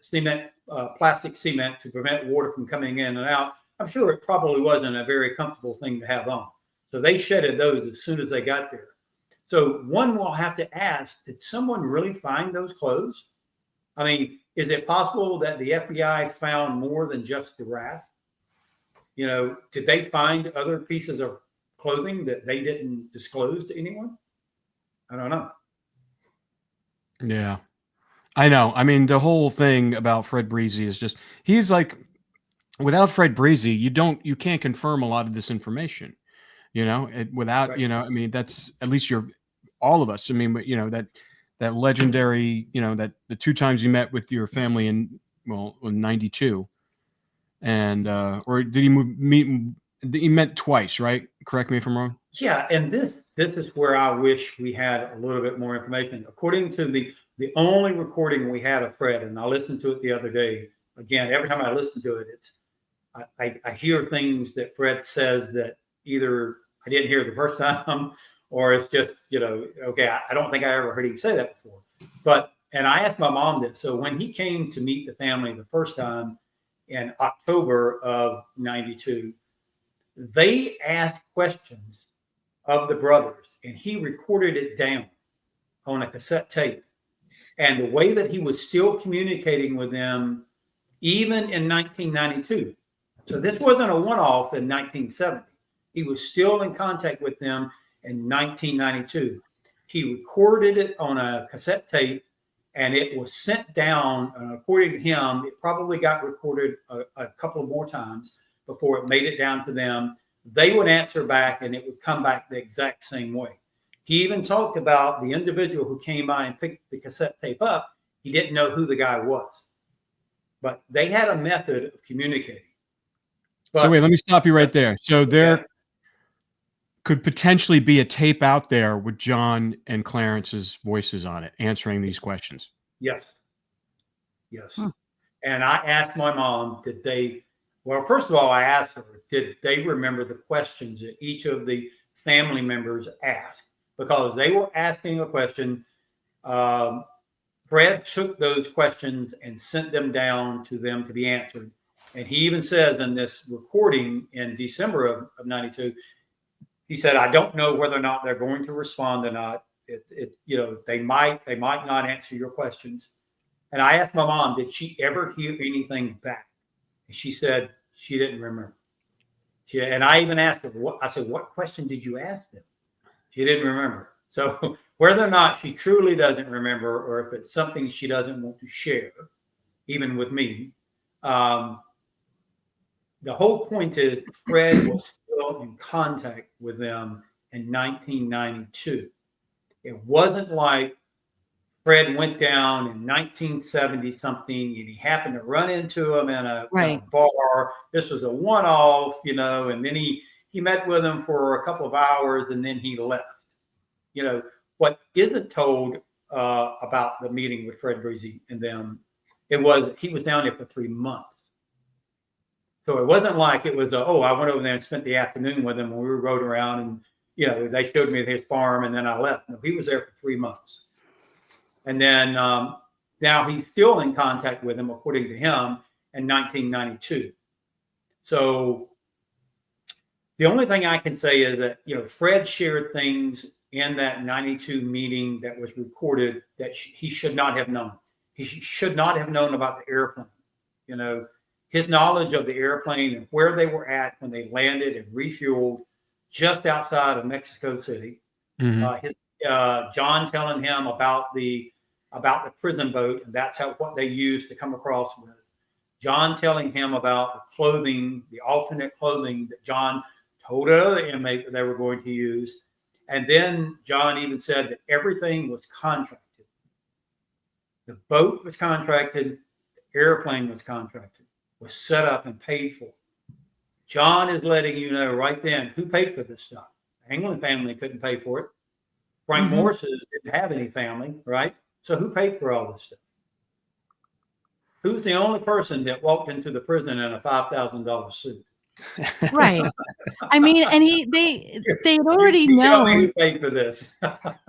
Speaker 4: cement, plastic cement to prevent water from coming in and out, I'm sure it probably wasn't a very comfortable thing to have on. So they shedded those as soon as they got there. So one will have to ask, did someone really find those clothes? I mean, is it possible that the FBI found more than just the raft? Did they find other pieces of clothing that they didn't disclose to anyone? I don't know.
Speaker 1: Yeah, I know. I mean, the whole thing about Fred Breezy is just, he's like, without Fred Breezy, you can't confirm a lot of this information, without,
Speaker 4: Right.
Speaker 1: I mean, that's at least all of us. I mean, that legendary, that the 2 times you met with your family in 92, and, or did he meet, he met twice, right? Correct me if I'm wrong.
Speaker 4: Yeah. And this is where I wish we had a little bit more information. According to the only recording we had of Fred, and I listened to it the other day, again, every time I listen to it, I hear things that Fred says that either I didn't hear the first time, or it's just, okay, I don't think I ever heard him say that before. And I asked my mom this. So when he came to meet the family the first time in October of 92, they asked questions of the brothers, and he recorded it down on a cassette tape. And the way that he was still communicating with them, even in 1992. So this wasn't a one-off in 1970. He was still in contact with them in 1992. He recorded it on a cassette tape, and it was sent down. According to him, it probably got recorded a couple of more times before it made it down to them. They would answer back, and it would come back the exact same way. He even talked about the individual who came by and picked the cassette tape up. He didn't know who the guy was, but they had a method of communicating.
Speaker 1: So wait, let me stop you right there. So there could potentially be a tape out there with John and Clarence's voices on it, answering these questions.
Speaker 4: Yes. And I asked my mom, first of all, I asked her, did they remember the questions that each of the family members asked? Because they were asking a question. Fred took those questions and sent them down to them to be answered. And he even says in this recording in December of 92, he said, I don't know whether or not they're going to respond or not. They might not answer your questions. And I asked my mom, did she ever hear anything back? And she said she didn't remember. And I even asked her, I said, what question did you ask them? She didn't remember. So whether or not she truly doesn't remember, or if it's something she doesn't want to share, even with me, the whole point is Fred was still in contact with them in 1992. It wasn't like Fred went down in 1970 something and he happened to run into him in a bar. This was a one-off, and then he met with him for a couple of hours and then he left. What isn't told about the meeting with Fred Breezy and them, he was down there for 3 months. So it wasn't like it was, I went over there and spent the afternoon with him and we rode around and, they showed me his farm and then I left. No, he was there for 3 months. And then now he's still in contact with him, according to him, in 1992. So the only thing I can say is that, Fred shared things in that 92 meeting that was recorded that he should not have known. He should not have known about the airplane. His knowledge of the airplane and where they were at when they landed and refueled just outside of Mexico City. Mm-hmm. John telling him about the prison boat, and that's what they used to come across with. John telling him about the clothing, the alternate clothing that John told another inmate that they were going to use. And then John even said that everything was contracted. The boat was contracted, the airplane was contracted, was set up and paid for. John is letting you know right then who paid for this stuff. The England family couldn't pay for it. Frank Morris didn't have any family, right? So who paid for all this stuff? Who's the only person that walked into the prison in a $5,000 suit?
Speaker 3: Right. I mean, and they had already
Speaker 4: tell me
Speaker 3: known
Speaker 4: who paid for this.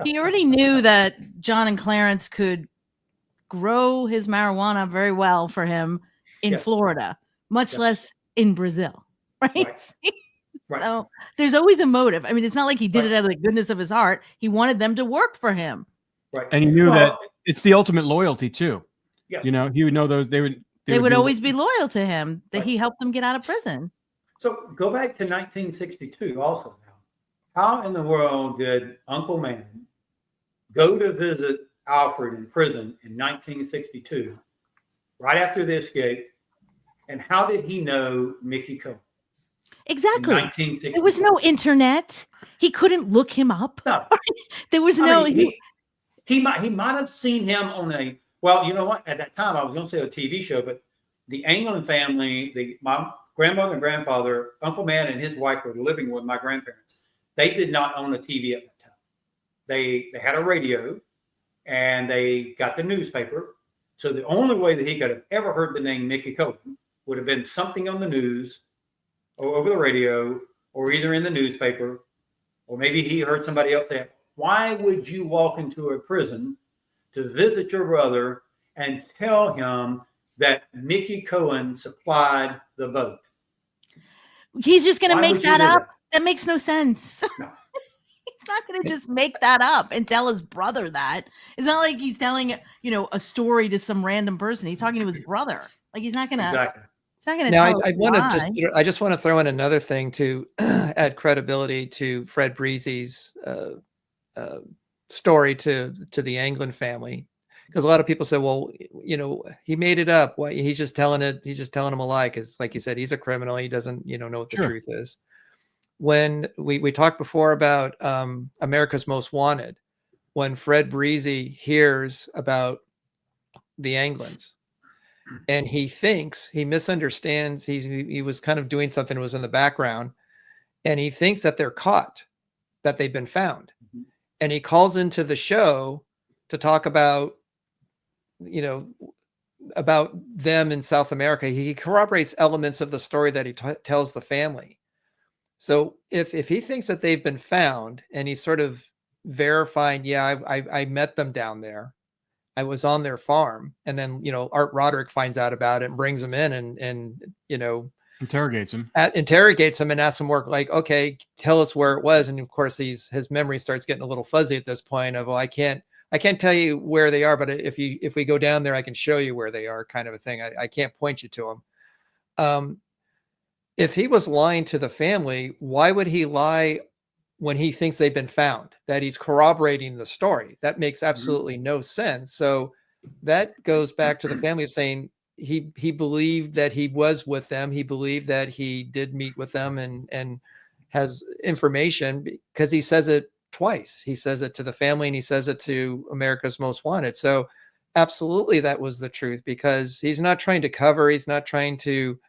Speaker 3: he already knew that John and Clarence could grow his marijuana very well for him in
Speaker 4: Yes.
Speaker 3: Florida, much
Speaker 4: Yes.
Speaker 3: less in Brazil. Right.
Speaker 4: Right.
Speaker 3: So there's always a motive. I mean, it's not like he did
Speaker 4: Right.
Speaker 3: it out of the goodness of his heart. He wanted them to work for him.
Speaker 4: Right.
Speaker 1: And he knew that it's the ultimate loyalty too.
Speaker 4: Yes.
Speaker 1: You know, he would know those they would
Speaker 3: Would always be loyal to him, that
Speaker 4: Right.
Speaker 3: he helped them get out of prison.
Speaker 4: So go back to 1962 also now. How in the world did Uncle Man go to visit Alfred in prison in 1962, right after the escape? And how did he know Mickey Cohen?
Speaker 3: Exactly.
Speaker 4: In 1962?
Speaker 3: There was no internet. He couldn't look him up.
Speaker 4: No.
Speaker 3: There was
Speaker 4: I mean, he might have seen him on a, well, you know what? At that time, I was going to say a TV show, but the England family, my grandmother and grandfather, Uncle Man and his wife were living with my grandparents. They did not own a TV at that time. They had a radio and they got the newspaper. So the only way that he could have ever heard the name Mickey Cohen would have been something on the news or over the radio or either in the newspaper, or maybe he heard somebody else say, why would you walk into a prison to visit your brother and tell him that Mickey Cohen supplied the boat?
Speaker 3: He's just going to
Speaker 4: Why
Speaker 3: make
Speaker 4: would you
Speaker 3: that
Speaker 4: do
Speaker 3: up.
Speaker 4: that?
Speaker 3: That makes no sense.
Speaker 4: No.
Speaker 3: He's not going to just make that up and tell his brother that. It's not like he's telling, a story to some random person. He's talking to his brother. Like he's not going to.
Speaker 4: Exactly.
Speaker 3: It's not going to.
Speaker 2: Now,
Speaker 3: tell
Speaker 2: I want
Speaker 3: why.
Speaker 2: to I just want to throw in another thing to add credibility to Fred Breezy's story to the Anglin family, because a lot of people say, well, he made it up. Why he's just telling them a lie, because like you said, he's a criminal. He doesn't know what the
Speaker 1: Sure.
Speaker 2: truth is. When we talked before about America's Most Wanted, when Fred Breezy hears about the Anglins, and he misunderstands, he was kind of doing something that was in the background, and he thinks that they're caught, that they've been found.
Speaker 4: Mhm.
Speaker 2: And he calls into the show to talk about about them in South America. He corroborates elements of the story that he tells the family. So if he thinks that they've been found, and he's sort of verifying, yeah, I met them down there, I was on their farm, and then Art Roderick finds out about it and brings him in and
Speaker 1: interrogates him.
Speaker 2: Interrogates him and asks him more like, okay, tell us where it was. And of course, his memory starts getting a little fuzzy at this point of, well, I can't tell you where they are, but if we go down there, I can show you where they are, kind of a thing. I can't point you to them. If he was lying to the family, why would he lie when he thinks they've been found, that he's corroborating the story? That makes absolutely no sense. So that goes back to the family of saying he believed that he was with them. He believed that he did meet with them and has information, because he says it twice. He says it to the family and he says it to America's Most Wanted. So absolutely, that was the truth, because he's not trying to cover. He's not trying to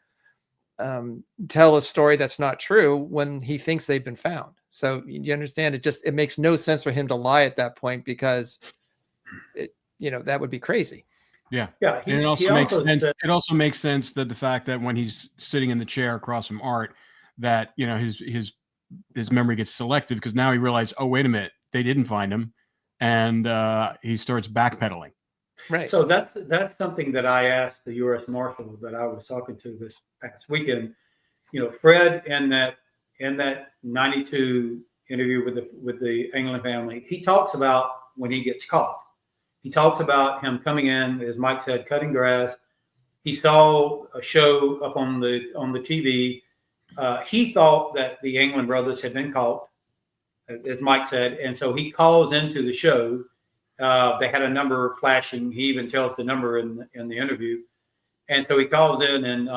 Speaker 2: tell a story that's not true when he thinks they've been found. So you understand, it makes no sense for him to lie at that point, because that would be crazy.
Speaker 1: Yeah.
Speaker 4: Yeah.
Speaker 1: And it also makes sense. It also makes sense that the fact that when he's sitting in the chair across from Art, that his memory gets selective, because now he realized, oh, wait a minute, they didn't find him, and he starts backpedaling.
Speaker 4: Right. So that's something that I asked the U.S. Marshal that I was talking to this past weekend. Fred in that 92 interview with the Anglin family, he talks about when he gets caught. He talks about him coming in, as Mike said, cutting grass. He saw a show up on the TV. He thought that the Anglin brothers had been caught, as Mike said, and so he calls into the show. They had a number flashing. He even tells the number in the interview, and so he calls in and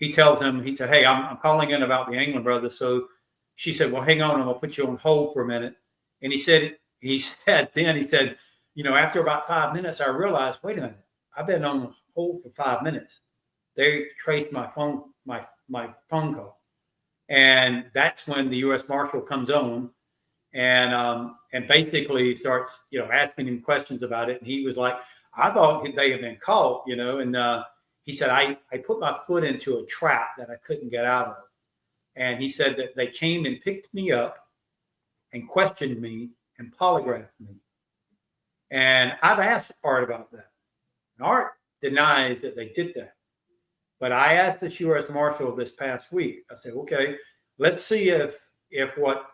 Speaker 4: he tells him, he said, hey, I'm calling in about the England brothers. So she said, well, hang on, I'm going to put you on hold for a minute. And he said, after about 5 minutes, I realized, wait a minute, I've been on hold for 5 minutes. They traced my phone call. And that's when the U.S. Marshal comes on and basically starts, asking him questions about it. And he was like, I thought they had been caught, and he said, I put my foot into a trap that I couldn't get out of. And he said that they came and picked me up and questioned me and polygraphed me. And I've asked Art about that. And Art denies that they did that. But I asked the U.S. Marshal this past week, I said, okay, let's see if what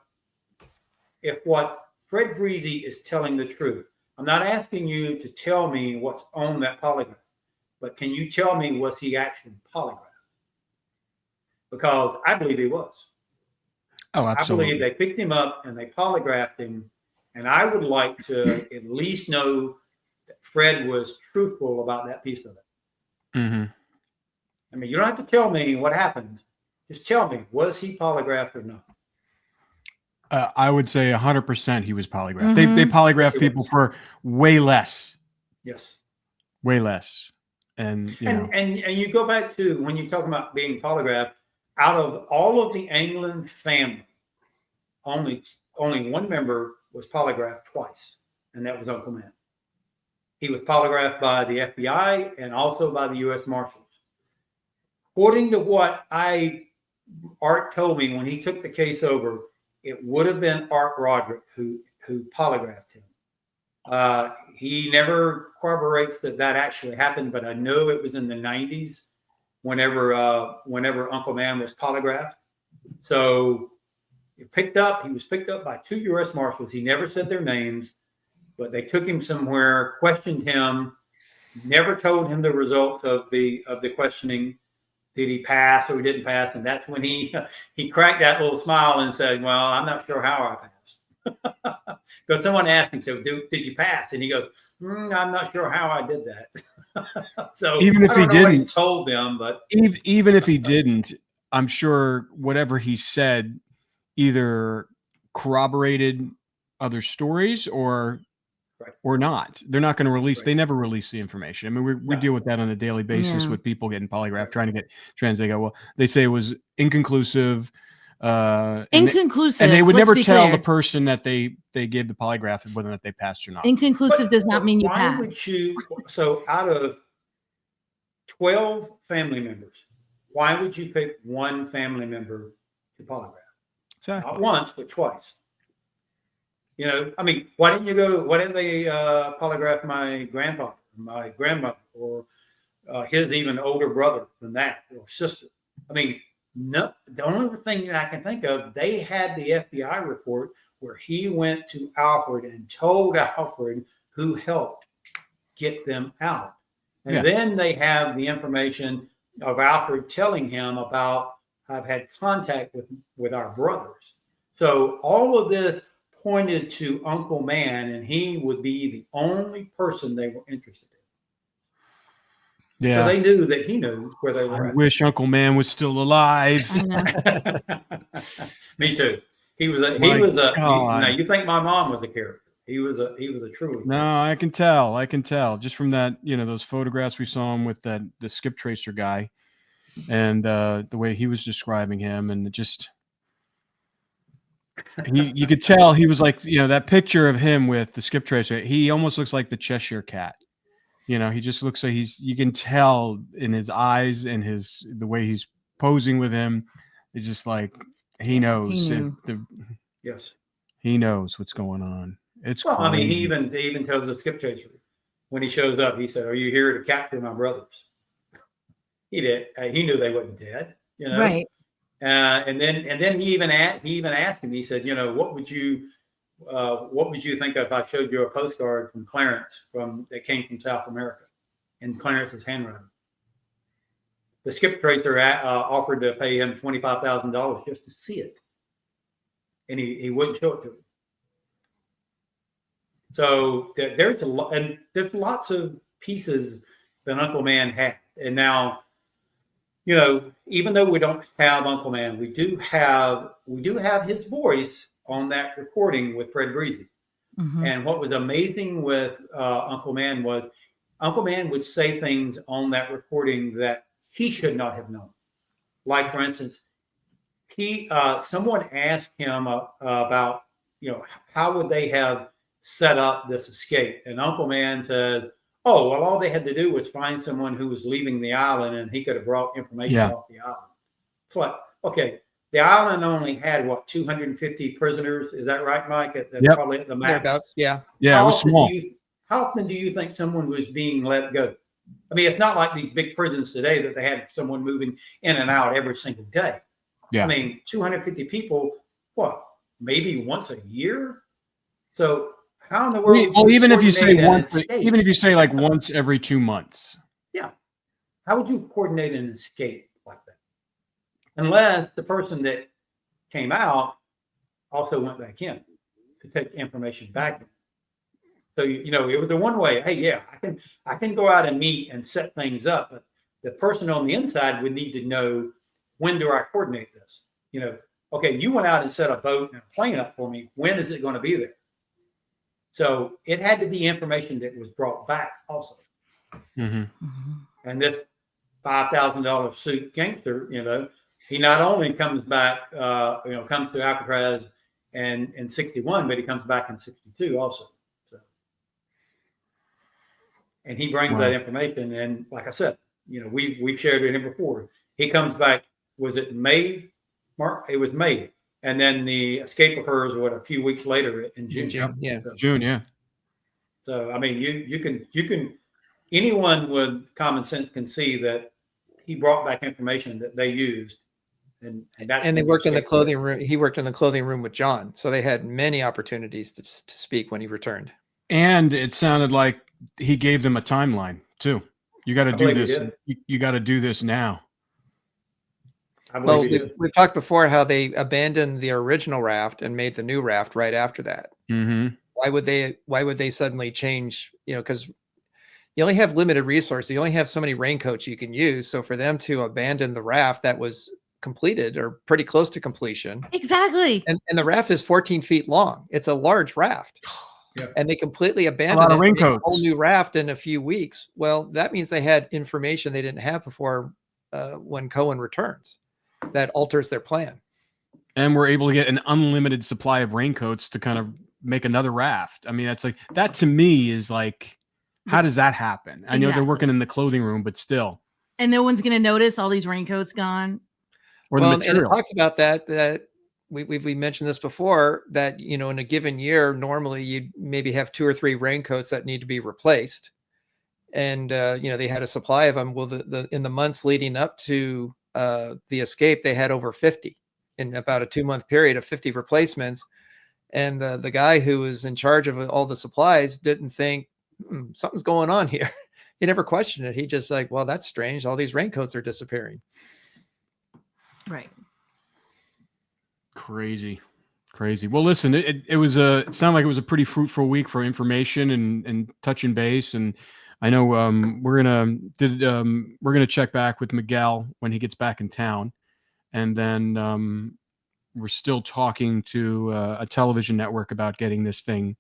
Speaker 4: Fred Breezy is telling the truth. I'm not asking you to tell me what's on that polygraph, but can you tell me was he actually polygraphed? Because I believe he was.
Speaker 1: Oh, absolutely.
Speaker 4: I believe they picked him up and they polygraphed him. And I would like to at least know that Fred was truthful about that piece of it.
Speaker 1: Mm-hmm.
Speaker 4: I mean, you don't have to tell me what happened. Just tell me, was he polygraphed or not?
Speaker 1: I would say 100% he was polygraphed. Mm-hmm. They polygraph people for way less.
Speaker 4: Yes.
Speaker 1: Way less. And
Speaker 4: you go back to when you talk about being polygraphed, out of all of the England family, only one member was polygraphed twice, and that was Uncle Man. He was polygraphed by the FBI and also by the U.S. Marshals. According to what Art told me when he took the case over, it would have been Art Roderick who polygraphed him. He never corroborates that actually happened, but I know it was in the 90s whenever Uncle Man was polygraphed. So he was picked up by 2 U.S. Marshals. He never said their names, but they took him somewhere, questioned him, never told him the result of the questioning. Did he pass or he didn't pass? And that's when he cracked that little smile and said, well, I'm not sure how I passed. Because someone asked him, so did you pass? And he goes, I'm not sure how I did that. So
Speaker 1: even if he didn't,
Speaker 4: he told them, but
Speaker 1: even if he didn't, I'm sure whatever he said either corroborated other stories or not. They're not going to release. They never release the information. I mean, we deal with that on a daily basis with people getting polygraphed, trying to get trans. They go, well, they say it was inconclusive.
Speaker 3: Inconclusive.
Speaker 1: And they would never tell the person that they gave the polygraph whether or not they passed or not.
Speaker 3: Inconclusive does not mean you passed.
Speaker 4: Why would you? So out of 12 family members, why would you pick one family member to polygraph?
Speaker 1: Exactly.
Speaker 4: Not once, but twice. I mean, why didn't they polygraph my grandfather, my grandmother, or his even older brother than that, or sister? I mean, no. The only thing that I can think of, they had the FBI report where he went to Alfred and told Alfred who helped get them out. And then they have the information of Alfred telling him about, I've had contact with our brothers. So all of this pointed to Uncle Man, and he would be the only person they were interested in. Yeah, so they knew that he knew where they were.
Speaker 1: I wish Uncle Man was still alive.
Speaker 4: Me too. Now you think my mom was a character? He was a true.
Speaker 1: No, I can tell just from that. Those photographs we saw him with the skip tracer guy, and the way he was describing him, and just. You could tell he was like, that picture of him with the skip tracer. He almost looks like the Cheshire Cat. He just looks like you can tell in his eyes and the way he's posing with him. It's just like he knows.
Speaker 4: Yes,
Speaker 1: he knows what's going on. It's crazy.
Speaker 4: I mean, he even tells the skip chaser when he shows up. He said, "Are you here to capture my brothers?" He did. He knew they wasn't dead.
Speaker 3: Right.
Speaker 4: And then he even asked him. He said, what would you think if I showed you a postcard from Clarence that came from South America, in Clarence's handwriting? The skip tracer offered to pay him $25,000 just to see it, and he wouldn't show it to him. So there's lots of pieces that Uncle Man had, and now. even though we don't have Uncle Man, we do have his voice on that recording with Fred Breezy.
Speaker 3: Mhm.
Speaker 4: And what was amazing with Uncle Man was Uncle Man would say things on that recording that he should not have known. Like, for instance, someone asked him about, how would they have set up this escape? And Uncle Man says, oh, well, all they had to do was find someone who was leaving the island and he could have brought information off the island. It's like, okay, the island only had, 250 prisoners. Is that right, Mike? Probably at the max.
Speaker 2: Thereabouts, yeah.
Speaker 1: Yeah, it was small.
Speaker 4: How often do you think someone was being let go? I mean, it's not like these big prisons today that they had someone moving in and out every single day.
Speaker 1: Yeah.
Speaker 4: I mean, 250 people, maybe once a year? So how in the world?
Speaker 1: Well, even if you say like once every 2 months.
Speaker 4: Yeah. How would you coordinate an escape like that? Unless the person that came out also went back in to take information back in. So, it was a one way. Hey, yeah, I can go out and meet and set things up, but the person on the inside would need to know, when do I coordinate this? Okay, you went out and set a boat and a plane up for me. When is it going to be there? So it had to be information that was brought back also.
Speaker 1: Mm-hmm.
Speaker 3: Mhm.
Speaker 4: And this $5,000 suit gangster, he not only comes back, comes to Alcatraz in 61, but he comes back in 62 also. And he brings that information. And like I said, we've shared it in before. He comes back, was it May? Mark? It was May. And then the escape occurs, a few weeks later in June.
Speaker 2: Yeah.
Speaker 1: June, yeah.
Speaker 4: So, I mean, you can, anyone with common sense can see that he brought back information that they used. And
Speaker 2: they worked in the clothing room. He worked in the clothing room with John. So they had many opportunities to speak when he returned.
Speaker 1: And it sounded like he gave them a timeline too. You got to do this. You got to do this now.
Speaker 2: Well, we've talked before how they abandoned the original raft and made the new raft right after that.
Speaker 1: Mm-hmm.
Speaker 2: Why would they suddenly change? Because you only have limited resources. You only have so many raincoats you can use. So for them to abandon the raft that was completed or pretty close to completion.
Speaker 3: Exactly.
Speaker 2: And the raft is 14 feet long. It's a large raft.
Speaker 4: Yeah.
Speaker 2: And they completely abandoned a whole new raft in a few weeks. Well, that means they had information they didn't have before when Cohen returns. That alters their plan.
Speaker 1: And we're able to get an unlimited supply of raincoats to kind of make another raft. I mean, that's like, that to me is like, how does that happen? I know they're working in the clothing room, but still.
Speaker 3: And no one's going to notice all these raincoats gone.
Speaker 1: Or the material.
Speaker 2: And it talks about that we mentioned this before, that, in a given year, normally you'd maybe have 2 or 3 raincoats that need to be replaced. And, they had a supply of them. Well, in the months leading up to the escape, they had over 50 in about a 2-month period of 50 replacements. And the guy who was in charge of all the supplies didn't think something's going on here. He never questioned it. He just like, well, that's strange. All these raincoats are disappearing.
Speaker 3: Right.
Speaker 1: Crazy. Well, listen, it sounded like it was a pretty fruitful week for information and touching base. And I know we're gonna check back with Miguel when he gets back in town, and then we're still talking to a television network about getting this thing,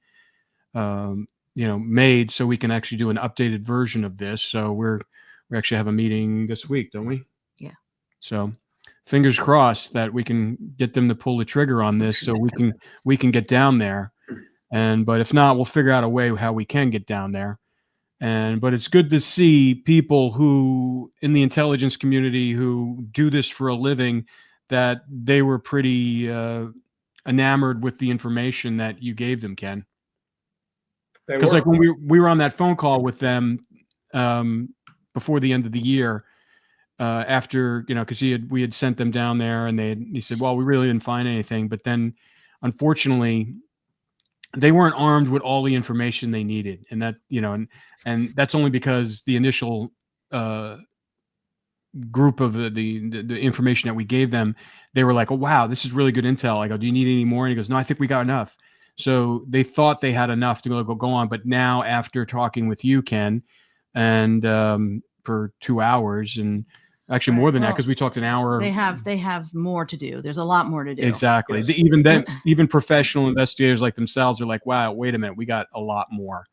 Speaker 1: made so we can actually do an updated version of this. So we actually have a meeting this week, don't we?
Speaker 3: Yeah.
Speaker 1: So fingers crossed that we can get them to pull the trigger on this so we can get down there. But if not, we'll figure out a way how we can get down there. But it's good to see people who in the intelligence community who do this for a living, that they were pretty enamored with the information that you gave them, Ken. Because like when we were on that phone call with them before the end of the year, after, because we had sent them down there, and he said, well, we really didn't find anything. But then unfortunately they weren't armed with all the information they needed. And that, and that's only because the initial group of the information that we gave them, they were like, oh, wow, this is really good intel. I go, do you need any more? And he goes, no, I think we got enough. So they thought they had enough to go on. But now, after talking with you, Ken, and for 2 hours, and Actually, more than that,
Speaker 3: Well,
Speaker 1: because we talked an hour.
Speaker 3: They have more to do. There's a lot more to do.
Speaker 1: Exactly.
Speaker 4: Yes.
Speaker 1: Even then, even professional investigators like themselves are like, wow, wait a minute, we got a lot more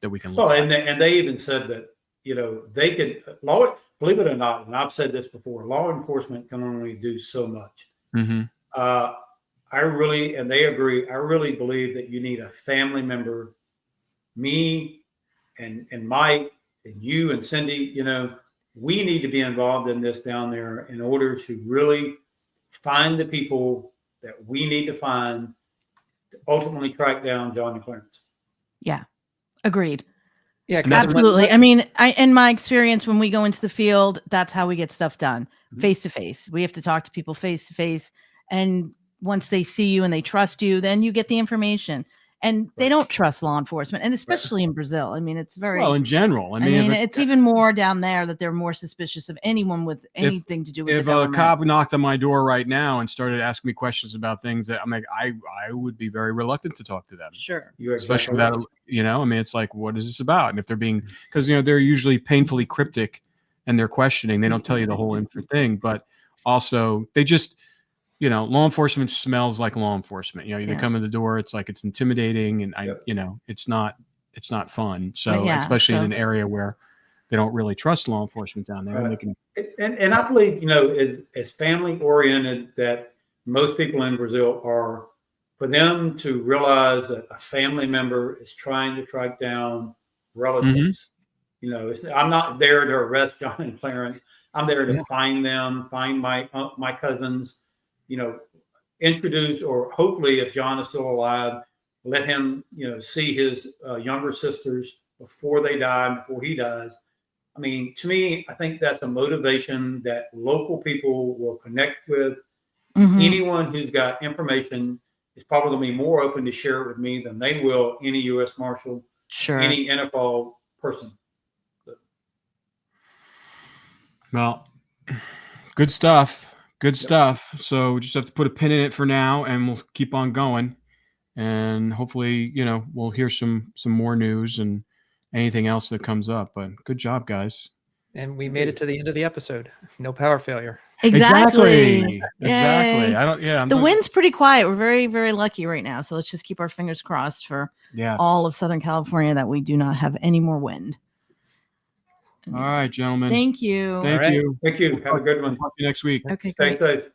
Speaker 1: that we can look
Speaker 4: Well,
Speaker 1: at.
Speaker 4: and they even said that, they could, believe it or not, and I've said this before, law enforcement can only do so much.
Speaker 1: Mm-hmm.
Speaker 4: And they agree, I really believe that you need a family member, me and Mike and you and Cindy, we need to be involved in this down there in order to really find the people that we need to find to ultimately track down John and Clarance.
Speaker 3: Yeah. Agreed.
Speaker 2: Yeah,
Speaker 1: And that's-
Speaker 3: Absolutely. I mean, in my experience, when we go into the field, that's how we get stuff done,
Speaker 4: Mhm.
Speaker 3: face to face. We have to talk to people face to face. And once they see you and they trust you, then you get the information. And they
Speaker 4: Right.
Speaker 3: don't trust law enforcement, and especially in Brazil. I mean, it's very,
Speaker 1: Well, in general,
Speaker 3: I mean,
Speaker 1: if
Speaker 3: it's even more down there that they're more suspicious of anyone with anything to do with the
Speaker 1: if a
Speaker 3: government.
Speaker 1: cop knocked on my door right now and started asking me questions about things that I'm like, I would be very reluctant to talk to them.
Speaker 3: Sure.
Speaker 4: You're
Speaker 1: Especially
Speaker 4: exactly
Speaker 1: without,
Speaker 4: right.
Speaker 1: I mean, it's like, what is this about? And if they're being, because, they're usually painfully cryptic and they're questioning, they don't tell you the whole thing, but also they just, law enforcement smells like law enforcement. They
Speaker 3: Yeah.
Speaker 1: come in the door, it's like, it's intimidating and
Speaker 4: Yep.
Speaker 1: it's not fun. So,
Speaker 3: yeah,
Speaker 1: especially in
Speaker 3: so-
Speaker 1: an area where they don't really trust law enforcement down there. And they can,
Speaker 4: And I believe, as family oriented that most people in Brazil are, for them to realize that a family member is trying to track down relatives. I'm not there to arrest John and Clarence. I'm there to find them, find my cousins, introduce, or hopefully if John is still alive, let him, see his younger sisters before they die, before he dies. I mean, to me, I think that's a motivation that local people will connect with.
Speaker 3: Mhm.
Speaker 4: Anyone who's got information is probably going to be more open to share it with me than they will any U.S. Marshal,
Speaker 3: Sure.
Speaker 4: any NFL person.
Speaker 1: well, good stuff. Good stuff. So we just have to put a pin in it for now, and we'll keep on going. And hopefully, we'll hear some more news and anything else that comes up. But good job, guys.
Speaker 2: And we made it to the end of the episode. No power failure.
Speaker 3: Exactly.
Speaker 1: Exactly.
Speaker 3: Yay.
Speaker 1: I don't. Yeah.
Speaker 3: The wind's pretty quiet. We're very, very lucky right now. So let's just keep our fingers crossed for
Speaker 1: Yes.
Speaker 3: all of Southern California that we do not have any more wind.
Speaker 1: All right, gentlemen.
Speaker 3: Thank you.
Speaker 1: Thank
Speaker 2: All right.
Speaker 1: you.
Speaker 4: Thank you. Have a good one.
Speaker 1: Talk to you next week.
Speaker 3: Okay,
Speaker 4: Stay
Speaker 3: great.
Speaker 4: safe.